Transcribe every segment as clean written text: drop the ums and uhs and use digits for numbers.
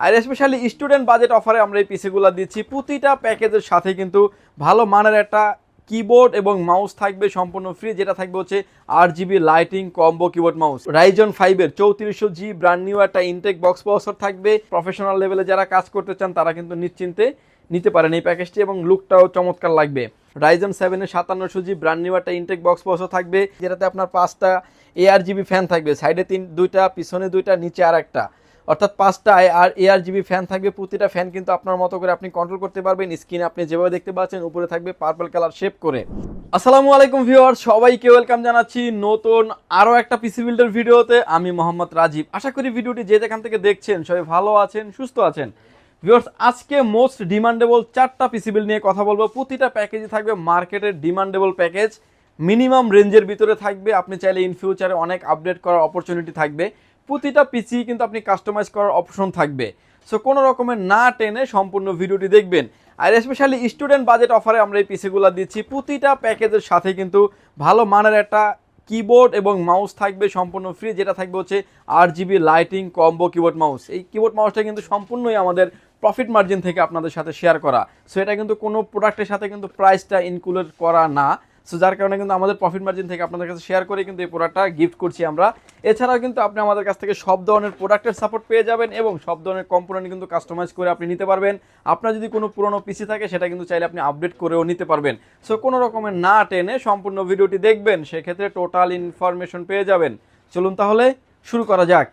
আর specially student budget অফারে আমরা এই পিসিগুলো দিচ্ছি। প্রতিটা প্যাকেজের সাথে কিন্তু ভালো মানের একটা কিবোর্ড এবং মাউস থাকবে সম্পূর্ণ ফ্রি, যেটা থাকবে হচ্ছে 8GB lighting combo keyboard mouse. Ryzen 5-এর 3400G ব্র্যান্ড নিউ একটা ইনটেক বক্স প্রসেসর থাকবে। প্রফেশনাল লেভেলে যারা কাজ করতে চান তারা কিন্তু নিশ্চিন্তে নিতে পারেন এই প্যাকেজটি, এবং লুকটাও চমৎকার লাগবে। রাইজন 7-এর 5700G ব্র্যান্ড নিউ একটা ইনটেক বক্স প্রসেসর থাকবে, যেটাতে আপনার 5টা ARGB ফ্যান থাকবে, সাইডে 2টা, পিছনে 2টা, নিচে আর একটা, অর্থাৎ 5টা ARGB ফ্যান থাকবে। প্রতিটা ফ্যান কিন্তু আপনার মতো করে আপনি কন্ট্রোল করতে পারবেন। স্ক্রিনে আপনি যেভাবে দেখতে পাচ্ছেন উপরে থাকবে পার্পল কালার শেপ করে। আসসালামু আলাইকুম ভিউয়ার্স, সবাইকে ওয়েলকাম জানাচ্ছি নতুন আরও একটা পিসি বিল্ডার ভিডিওতে। আমি মোহাম্মদ রাজীব। আশা করি ভিডিওটি যে যেখান থেকে দেখছেন সবাই ভালো আছেন, সুস্থ আছেন। ভিউয়ার্স, আজকে মোস্ট ডিমান্ডেবল 4টা পিসি বিল্ড নিয়ে কথা বলবো। প্রতিটা প্যাকেজই থাকবে মার্কেটের ডিমান্ডেবল প্যাকেজ, মিনিমাম রেঞ্জের ভিতরে থাকবে। আপনি চাইলে ইন ফিউচারে অনেক আপডেট করার অপরচুনিটি থাকবে। প্রতিটা পিসি কিন্তু আপনি কাস্টমাইজ করার অপশন থাকবে। সো কোনো রকমের না টেনে সম্পূর্ণ ভিডিওটি দেখবেন। আর স্পেশালি স্টুডেন্ট বাজেট অফারে আমরা এই পিসিগুলো দিচ্ছি। প্রতিটা প্যাকেজের সাথে কিন্তু ভালো মানের একটা কিবোর্ড এবং মাউস থাকবে সম্পূর্ণ ফ্রি, যেটা থাকবে হচ্ছে 8GB lighting combo keyboard mouse. এই কিবোর্ড মাউসটা কিন্তু সম্পূর্ণই আমাদের প্রফিট মার্জিন থেকে আপনাদের সাথে শেয়ার করা। সো এটা কিন্তু কোনো প্রোডাক্টের সাথে কিন্তু প্রাইসটা ইনক্লুড করা না। সো যার কারণে কিন্তু আমাদের প্রফিট মার্জিন থেকে আপনাদের কাছে শেয়ার করে কিন্তু এই প্রোডাক্টটা গিফট করছি আমরা। এছাড়াও কিন্তু আপনি আমাদের কাছ থেকে সব ধরনের প্রোডাক্টের সাপোর্ট পেয়ে যাবেন, এবং সব ধরনের কম্পোনেন্ট কিন্তু কাস্টমাইজ করে আপনি নিতে পারবেন। আপনার যদি কোনো পুরনো পিসি থাকে সেটা কিন্তু চাইলে আপনি আপডেট করেও নিতে পারবেন। সো কোনো রকমের না টেনে সম্পূর্ণ ভিডিওটি দেখবেন, সেক্ষেত্রে টোটাল ইনফরমেশন পেয়ে যাবেন। চলুন তাহলে শুরু করা যাক।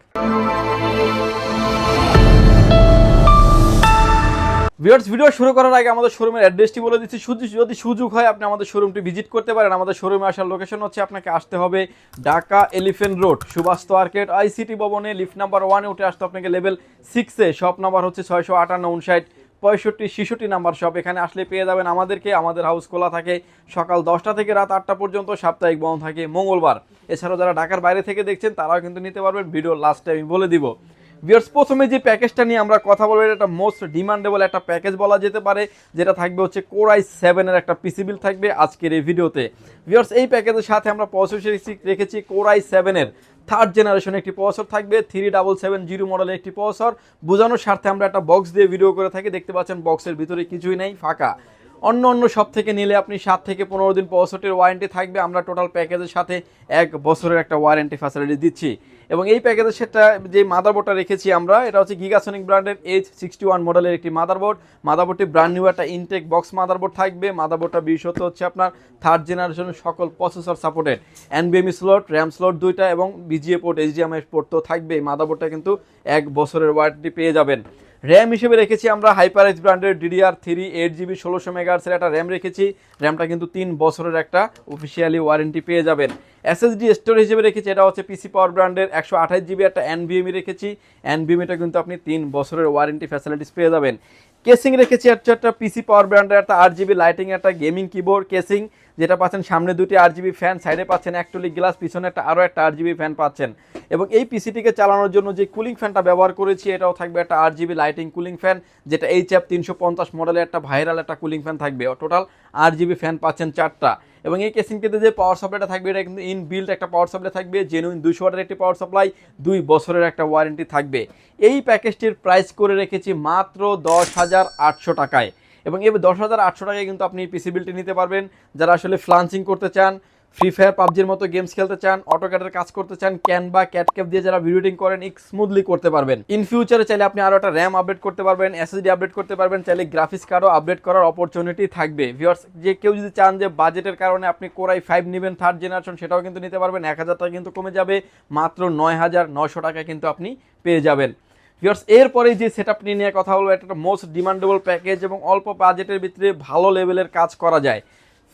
ভিউয়ার্স, ভিডিও শুরু করার আগে আমাদের শোরুমের অ্যাড্রেসটি বলে দিচ্ছি। যদি সুযোগ হয় আপনি আমাদের শোরুমটি ভিজিট করতে পারেন। আমাদের শোরুমে আসার লোকেশন হচ্ছে, আপনাকে আসতে হবে Dhaka elephant road, Subhash arcade, ICT ভবনে লিফট নাম্বার 1-এ উঠে আসতে আপনাকে লেভেল 6-এ। শপ নাম্বার হচ্ছে 658, 59, 65, 66 নাম্বার শপ। এখানে আসলে পেয়ে যাবেন আমাদেরকে। আমাদের হাউস খোলা থাকে সকাল 10টা থেকে রাত 8টা পর্যন্ত, সাপ্তাহিক বন্ধ থাকে মঙ্গলবার। এছাড়াও যারা ঢাকার বাইরে থেকে দেখছেন তারাও কিন্তু নিতে পারবেন। ভিডিও লাস্টে আমি বলে দিব। ভিউয়ার্স, প্রথমে যে প্যাকেজটা নিয়ে আমরা কথা বলবো, এটা মোস্ট ডিমান্ডেবল একটা প্যাকেজ বলা যেতে পারে, যেটা থাকবে হচ্ছে Core i7-এর একটা পিসি বিল থাকবে আজকের এই ভিডিওতে। ভিউয়ার্স, এই প্যাকেজের সাথে আমরা প্রসেসর রেখেছি Core i7-এর 3rd জেনারেশন একটি প্রসেসর থাকবে, 3770 মডেলের একটি প্রসেসর। বোঝানোর স্বার্থে আমরা একটা বক্স দিয়ে ভিডিও করে থাকি। দেখতে পাচ্ছেন বক্সের ভিতরে কিছুই নেই, ফাঁকা। অন্য সব থেকে নিলে আপনি 7 থেকে 15 দিন প্রসেসরটির ওয়ারেন্টি থাকবে। আমরা টোটাল প্যাকেজের সাথে 1 বছরের একটা ওয়ারেন্টি ফ্যাসিলিটি দিচ্ছি। এবং এই প্যাকেজের সেটা যে মাদারবোর্ডটা রেখেছি আমরা, এটা হচ্ছে গিগাসনিক ব্র্যান্ডের H61 মডেলের একটি মাদারবোর্ডটি ব্র্যান্ড নিউ একটা ইনটেক বক্স মাদারবোর্ড থাকবে। মাদারবোর্ডটা বিশেষত হচ্ছে আপনার 3rd জেনারেশনের সকল processor supported, NVMe slot, RAM slot 2টা এবং BGA পোর্ট, HDMI পোর্ট তো থাকবে। মাদারবোর্ডটা কিন্তু 1 বছরের ওয়ারেন্টি পেয়ে যাবেন। র্যাম হিসেবে রেখেছি আমরা HyperX ব্র্যান্ডের DDR3 8GB 1600 মেগাহার্টজের একটা র্যাম রেখেছি। র্যামটা কিন্তু 3 বছরের একটা অফিসিয়ালি ওয়ারেন্টি পেয়ে যাবেন। SSD স্টোরেজ হিসেবে রেখেছি, এটা হচ্ছে PC পাওয়ার ব্র্যান্ডের 128GB একটা NVMe রেখেছি। NVMeটা কিন্তু আপনি 3 বছরের ওয়ারেন্টি ফ্যাসিলিটিস পেয়ে যাবেন। কেসিং রেখেছি একটা PC পাওয়ার ব্র্যান্ডের একটা 8GB লাইটিং একটা গেমিং কিবোর্ড কেসিং, যেটা পাচ্ছেন সামনে 2টি 8GB ফ্যান, সাইডে পাচ্ছেন অ্যাক্রিলিক গ্লাস, পিছনে আরও একটা 8GB ফ্যান পাচ্ছেন। এবং এই পিসিটিকে চালানোর জন্য যে কুলিং ফ্যানটা ব্যবহার করেছি, এটাও থাকবে একটা 8GB লাইটিং কুলিং ফ্যান, যেটা HF 350 মডেলের একটা ভাইরাল একটা কুলিং ফ্যান থাকবে। টোটাল 8GB ফ্যান পাচ্ছেন 4টা। এবং এই কেসিংটিতে যে পাওয়ার সাপ্লাইটা থাকবে, এটা কিন্তু ইনবিল্ট একটা পাওয়ার সাপ্লাই থাকবে, জেনুইন 200 ওয়াটের একটি পাওয়ার সাপ্লাই, 2 বছরের একটা ওয়ারেন্টি থাকবে। এই প্যাকেজটির প্রাইস করে রেখেছি মাত্র 10,800 টাকায়। এবং এই 10,800 টাকায় কিন্তু আপনি পিসি বিলটি নিতে পারবেন। যারা আসলে ফ্লান্সিং করতে চান, ফ্রি ফায়ার পাবজির মতো গেমস খেলতে চান, অটোক্যাডের কাজ করতে চান, ক্যানভা ক্যাটক্যাপ দিয়ে যারা ভিডিও এডিটিং করেন, স্মুথলি করতে পারবেন। ইন ফিউচারে চাইলে আপনি আরও একটা র্যাম আপডেট করতে পারবেন, SSD আপডেট করতে পারবেন, চাইলে গ্রাফিক্স কার্ডও আপডেট করার অপরচুনিটি থাকবে। ভিউয়ার্স, যে কেউ যদি চান যে বাজেটের কারণে আপনি Core i5 নেবেন 3rd জেনারেশন, সেটাও কিন্তু নিতে পারবেন। 1000 টাকা কিন্তু কমে যাবে, মাত্র 9,900 টাকা কিন্তু আপনি পেয়ে যাবেন। ভিউয়ার্স, এরপরে যে সেটআপ নিয়ে কথা বলবো, এটা একটা মোস্ট ডিমান্ডেবল প্যাকেজ এবং অল্প বাজেটের ভিতরে ভালো লেভেলের কাজ করা যায়।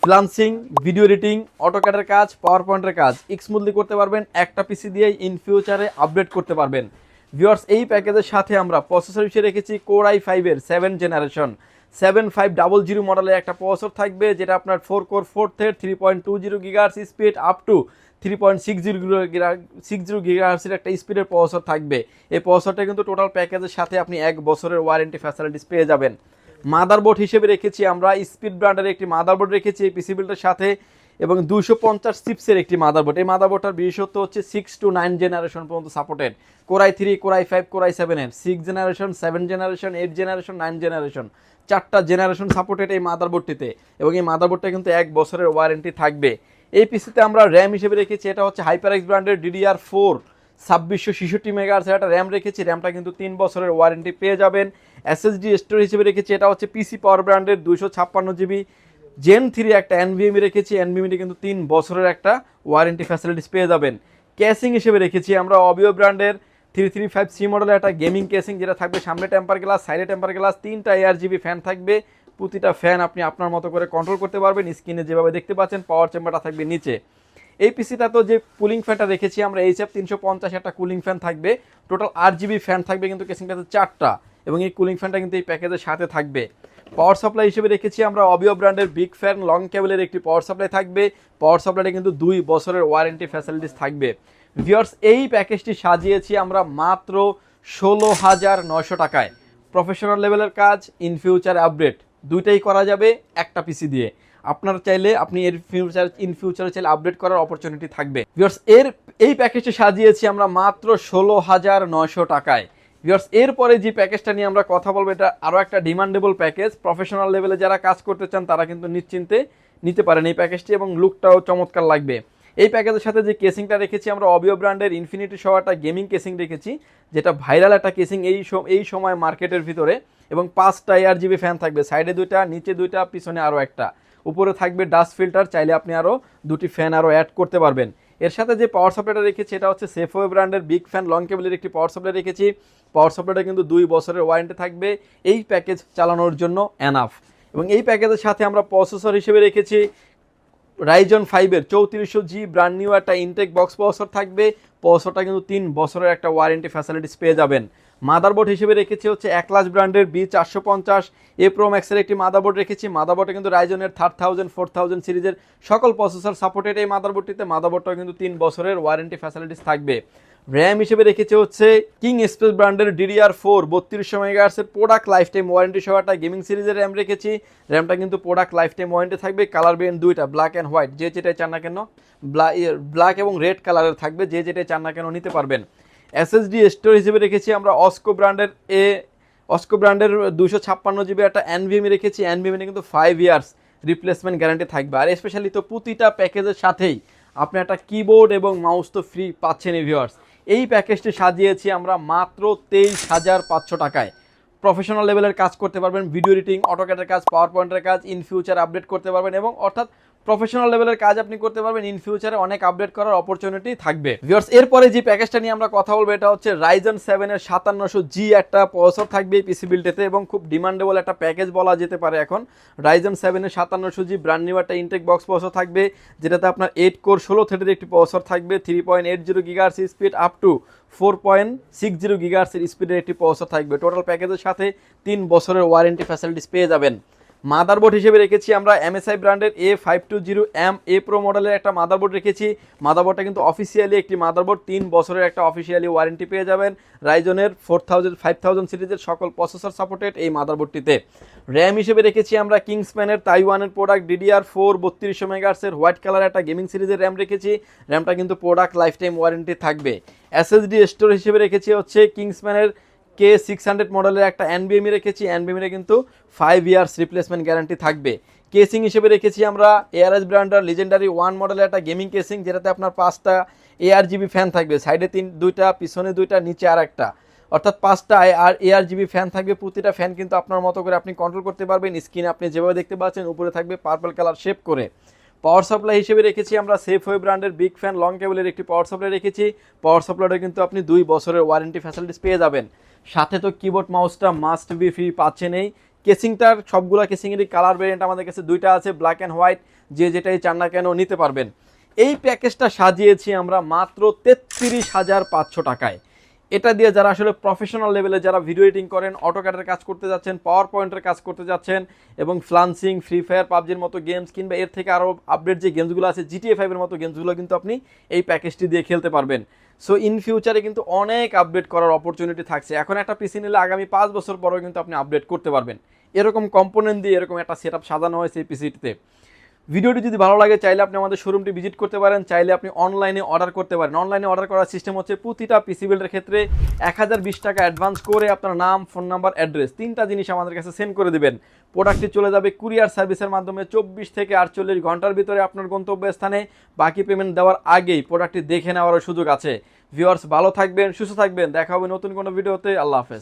ফ্রিল্যান্সিং, ভিডিও এডিটিং, অটোক্যাডের কাজ, পাওয়ার পয়েন্টের কাজ স্মুথলি করতে পারবেন। একটা পিসি দিয়েই ইন ফিউচারে আপডেট করতে পারবেন। ভিউয়ার্স, এই প্যাকেজের সাথে আমরা প্রসেসর হিসেবে রেখেছি Core i5-এর 7th জেনারেশন 7500 মডেলের একটা প্রসেসর থাকবে, যেটা আপনার 4 core 4 thread 3.20 GHz speed up to 3.60 GHz একটা স্পিডের প্রসেসর থাকবে। এই প্রসেসরটা কিন্তু টোটাল প্যাকেজের সাথে আপনি 1 বছরের ওয়ারেন্টি ফ্যাসিলিটিস পেয়ে যাবেন। মাদারবোর্ড হিসেবে রেখেছি আমরা স্পিড ব্র্যান্ডের একটি মাদারবোর্ড রেখেছি এই পিসি বিল্ডের সাথে। এবং 250 চিপসের একটি মাদারবোর্ড। এই মাদারবোর্ডটার বিশেষত্ব হচ্ছে 6 to 9 জেনারেশন পর্যন্ত সাপোর্টেড। কোরাই 3, কোরাই 5, কোরাই 7 এর 6 জেনারেশন, 7 জেনারেশন, 8 জেনারেশন, 9 জেনারেশন, 4টা জেনারেশন সাপোর্টেড এই মাদারবোর্ডটিতে। এবং এই মাদারবোর্ডটা কিন্তু 1 বছরের ওয়ারেন্টি থাকবে। এই পিসিতে আমরা র্যাম হিসেবে রেখেছি, এটা হচ্ছে হাইপারএক্স ব্র্যান্ডের DDR4 2666 মেগাহার্টজ একটা র্যাম রেখেছি। র্যামটা কিন্তু 3 বছরের ওয়ারেন্টি পেয়ে যাবেন। এসএসডি স্টোরেজ হিসেবে রেখেছি, এটা হচ্ছে পিসি পাওয়ার ব্র্যান্ডের 256 GB জেন 3 একটা এনভিএমই রেখেছি। এনভিএমটি কিন্তু 3 বছরের একটা ওয়ারেন্টি ফ্যাসিলিটিস পেয়ে যাবেন। কেসিং হিসেবে রেখেছি আমরা অবিও ব্র্যান্ডের 335C মডেলের একটা গেমিং কেসিং, যেটা থাকবে সামনে টেম্পার গ্লাস, সাইডে টেম্পার গ্লাস, 3টা ARGB ফ্যান থাকবে। প্রতিটা ফ্যান আপনি আপনার মতো করে কন্ট্রোল করতে পারবেন। স্ক্রিনে যেভাবে দেখতে পাচ্ছেন পাওয়ার চেম্বারটা থাকবে নিচে। এই পিসিটা তো যে কুলিং ফ্যানটা রেখেছি আমরা HF 350 একটা কুলিং ফ্যান থাকবে। টোটাল 8GB ফ্যান থাকবে কিন্তু কেসিংটাতে 4টা, এবং এই কুলিং ফ্যানটা কিন্তু এই প্যাকেজের সাথে থাকবে। পাওয়ার সাপ্লাই হিসেবে রেখেছি আমরা অবিও ব্র্যান্ডের বিগ ফ্যান লং কেবলের একটি পাওয়ার সাপ্লাই থাকবে। পাওয়ার সাপ্লাইটা কিন্তু 2 বছরের ওয়ারেন্টি ফ্যাসিলিটিস থাকবে। ভিউয়ার্স, এই প্যাকেজটি সাজিয়েছি আমরা মাত্র 16,900 টাকায়। প্রফেশনাল লেভেলের কাজ, ইন ফিউচার আপডেট দুইটাই করা যাবে একটা পিসি দিয়ে। আপনারা চাইলে আপনি ইন ফিউচারে চাইলে আপডেট করার অপরচুনিটি থাকবে। ভিউয়ার্স, এই প্যাকেজটি সাজিয়েছি আমরা মাত্র 16,900 টাকায়। ভিউয়ার্স, এরপরে যে প্যাকেজটা নিয়ে আমরা কথা বলবো, এটা আরও একটা ডিমান্ডেবল প্যাকেজ। প্রফেশনাল লেভেলে যারা কাজ করতে চান তারা কিন্তু নিশ্চিন্তে নিতে পারেন এই প্যাকেজটি, এবং লুকটাও চমৎকার লাগবে। এই প্যাকেজের সাথে যে কেসিংটা রেখেছি আমরা অবিও ব্র্যান্ডের ইনফিনিটি সহ একটা গেমিং কেসিং রেখেছি, যেটা ভাইরাল একটা কেসিং এই সময় মার্কেটের ভিতরে। এবং 5টা ARGB ফ্যান থাকবে, সাইডে 2টা, নিচে 2টা, পিছনে আরও একটা। উপরে থাকবে ডাস্ট ফিল্টার, চাইলে আপনি আরও 2টি ফ্যান আরও অ্যাড করতে পারবেন। এর সাথে যে পাওয়ার সাপ্লাইটা রেখেছি এটা হচ্ছে সেফওয়ে ব্র্যান্ডের বিগ ফ্যান লং কেবলের একটি পাওয়ার সাপ্লাই রেখেছি। পাওয়ার সাপ্লাইটা কিন্তু 2 বছরের ওয়ারেন্টি থাকবে, এই প্যাকেজ চালানোর জন্য এনাফ। এবং এই প্যাকেজের সাথে আমরা প্রসেসর হিসেবে রেখেছি রাইজন 5-এর 3400G ব্র্যান্ড নিউ একটা ইনটেক বক্স প্রসেসর থাকবে। প্রসেসরটা কিন্তু 3 বছরের একটা ওয়ারেন্টি ফ্যাসিলিটিস পেয়ে যাবেন। মাদারবোর্ড হিসেবে রেখেছি হচ্ছে একলাস ব্র্যান্ডের B450A Pro Max-এর একটি মাদারবোর্ড রেখেছি। মাদারবোর্ডে কিন্তু রাইজনের 3000, 4000 সিরিজের সকল প্রসেসর সাপোর্টেড এই মাদারবোর্ডটিতে। মাদারবোর্ডটাও কিন্তু 3 বছরের ওয়ারেন্টি ফ্যাসিলিটিস থাকবে। র্যাম হিসেবে রেখেছি হচ্ছে কিং স্পেস ব্র্যান্ডের DDR4 3200 মেগাহার্টজের প্রোডাক্ট লাইফ টাইম ওয়ারেন্টি সহ একটা গেমিং সিরিজের র্যাম রেখেছি। র্যামটা কিন্তু প্রোডাক্ট লাইফ টাইম ওয়ারেন্টি থাকবে। কালার ভেরিয়েন্ট 2টা, ব্ল্যাক অ্যান্ড হোয়াইট, যে যেটাই চান না কেন। ব্ল্যাক এবং রেড কালারের থাকবে, যে যেটাই চান না কেন নিতে পারবেন। এসএসডি স্টোর হিসেবে রেখেছি আমরা অস্কো ব্র্যান্ডের 256GB একটা এনভিএমই রেখেছি। এনভিএমে কিন্তু 5 ইয়ার্স রিপ্লেসমেন্ট গ্যারান্টি থাকবে। আর স্পেশালি তো প্রতিটা প্যাকেজের সাথেই আপনি একটা কিবোর্ড এবং মাউস তো ফ্রি পাচ্ছেন। ভিউয়ার্স, এই প্যাকেজটি সাজিয়েছি আমরা মাত্র 23,500 টাকায়। প্রফেশনাল লেভেলের কাজ করতে পারবেন, ভিডিও এডিটিং, অটোক্যাডের কাজ, পাওয়ার পয়েন্টের কাজ, ইন ফিউচার আপডেট করতে পারবেন, এবং অর্থাৎ প্রফেশনাল লেভেলের কাজ আপনি করতে পারবেন। ইন ফিউচারে অনেক আপডেট করার অপরচুনিটি থাকবে। ভিউয়ার্স, এরপরে যে প্যাকেজটা নিয়ে আমরা কথা বলবো এটা হচ্ছে রাইজন 7-এর 5700G একটা প্রসেসর থাকবে এই পিসি বিল্ডেতে, এবং খুব ডিমান্ডেবল একটা প্যাকেজ বলা যেতে পারে এখন। রাইজন 7-এর 5700G ব্র্যান্ড নিউ একটা ইনটেক বক্স প্রসেসর থাকবে, যেটাতে আপনার 8 কোর 16 থ্রেডের একটি প্রসেসর থাকবে। 3.80 GHz speed up to 4.60 GHz স্পিডের একটি প্রসেসর থাকবে। টোটাল প্যাকেজের সাথে 3 বছরের ওয়ারেন্টি ফ্যাসিলিটিস পেয়ে যাবেন। মাদারবোর্ড হিসেবে রেখেছি আমরা MSI ব্র্যান্ডের A520M Pro মডেলের একটা মাদারবোর্ড রেখেছি। মাদারবোর্ডটা কিন্তু অফিসিয়ালি একটি মাদারবোর্ড, 3 বছরের একটা অফিসিয়ালি ওয়ারেন্টি পেয়ে যাবেন। রাইজনের 5000 সিরিজের সকল প্রসেসর সাপোর্টেড এই মাদারবোর্ডটিতে। র্যাম হিসেবে রেখেছি আমরা কিংসম্যানের তাইওয়ানের প্রোডাক্ট DDR4 3200 মেগাহার্টজের হোয়াইট কালার একটা গেমিং সিরিজের র্যাম রেখেছি। র্যামটা কিন্তু প্রোডাক্ট লাইফ টাইম ওয়ারেন্টি থাকবে। এসএসডি স্টোর হিসেবে রেখেছি হচ্ছে কিংসম্যানের K600 মডেলের একটা এনভিএমই রেখেছি। এনভিএমে কিন্তু 5 ইয়ার্স রিপ্লেসমেন্ট গ্যারান্টি থাকবে। কেসিং হিসেবে রেখেছি আমরা ARS ব্র্যান্ডের লিজেন্ডারি 1 মডেলের একটা গেমিং কেসিং, যেটাতে আপনার 5টা ARGB ফ্যান থাকবে, সাইডে 2টা, পিছনে 2টা, নিচে আর একটা, অর্থাৎ 5টা ARGB ফ্যান থাকবে। প্রতিটা ফ্যান কিন্তু আপনার মতো করে আপনি কন্ট্রোল করতে পারবেন। স্ক্রিনে আপনি যেভাবে দেখতে পাচ্ছেন উপরে থাকবে পার্পল কালার শেপ করে। পাওয়ার সাপ্লাই হিসেবে রেখেছি আমরা সেফওয়ে ব্র্যান্ডের বিগ ফ্যান লং কেবলের একটি পাওয়ার সাপ্লাই রেখেছি। পাওয়ার সাপ্লাইটা কিন্তু আপনি 2 বছরের ওয়ারেন্টি ফ্যাসিলিটিস পেয়ে যাবেন। সাথে তো কিবোর্ড মাউসটা মাস্ট বি ফ্রি পাচ্ছেন। এই কেসিংটার সবগুলা কেসিংয়েরই কালার ভেরিয়েন্ট আমাদের কাছে 2টা আছে, ব্ল্যাক অ্যান্ড হোয়াইট, যে যেটাই চান না কেন নিতে পারবেন। এই প্যাকেজটা সাজিয়েছি আমরা মাত্র 33,500 টাকায়। এটা দিয়ে যারা আসলে প্রফেশনাল লেভেলে যারা ভিডিও এডিটিং করেন, অটোক্যাডের কাজ করতে যাচ্ছেন, পাওয়ার পয়েন্টের কাজ করতে যাচ্ছেন, এবং ফ্লান্সিং, ফ্রি ফায়ার, পাবজির মতো গেমস, কিংবা এর থেকে আরও আপডেট যে গেমসগুলো আছে GTA 5-এর মতো গেমসগুলো কিন্তু আপনি এই প্যাকেজটি দিয়ে খেলতে পারবেন। সো ইন ফিউচারে কিন্তু অনেক আপডেট করার অপরচুনিটি থাকছে। এখন একটা পিসি নিলে আগামী 5 বছর পরেও কিন্তু আপনি আপডেট করতে পারবেন। এরকম কম্পোনেন্ট দিয়ে এরকম একটা সেটআপ সাজানো হয়েছে এই পিসিটিতে। ভিডিওটি যদি ভালো লাগে চাইলে আপনি আমাদের শোরুমটি ভিজিট করতে পারেন, চাইলে আপনি অনলাইনে অর্ডার করতে পারেন। অনলাইনে অর্ডার করার সিস্টেম হচ্ছে প্রতিটা পিসি বিল্ডের ক্ষেত্রে 1020 টাকা অ্যাডভান্স করে আপনার নাম, ফোন নাম্বার, অ্যাড্রেস 3টা জিনিস আমাদের কাছে সেন্ড করে দিবেন। প্রোডাক্টটি চলে যাবে কুরিয়ার সার্ভিসের মাধ্যমে 24 থেকে 48 ঘন্টার ভিতরে আপনার গন্তব্যস্থানে। বাকি পেমেন্ট দেওয়ার আগেই প্রোডাক্টটি দেখে নেওয়ারও সুযোগ আছে। ভিউয়ার্স, ভালো থাকবেন, সুস্থ থাকবেন, দেখা হবে নতুন কোনো ভিডিওতে। আল্লাহ হাফেজ।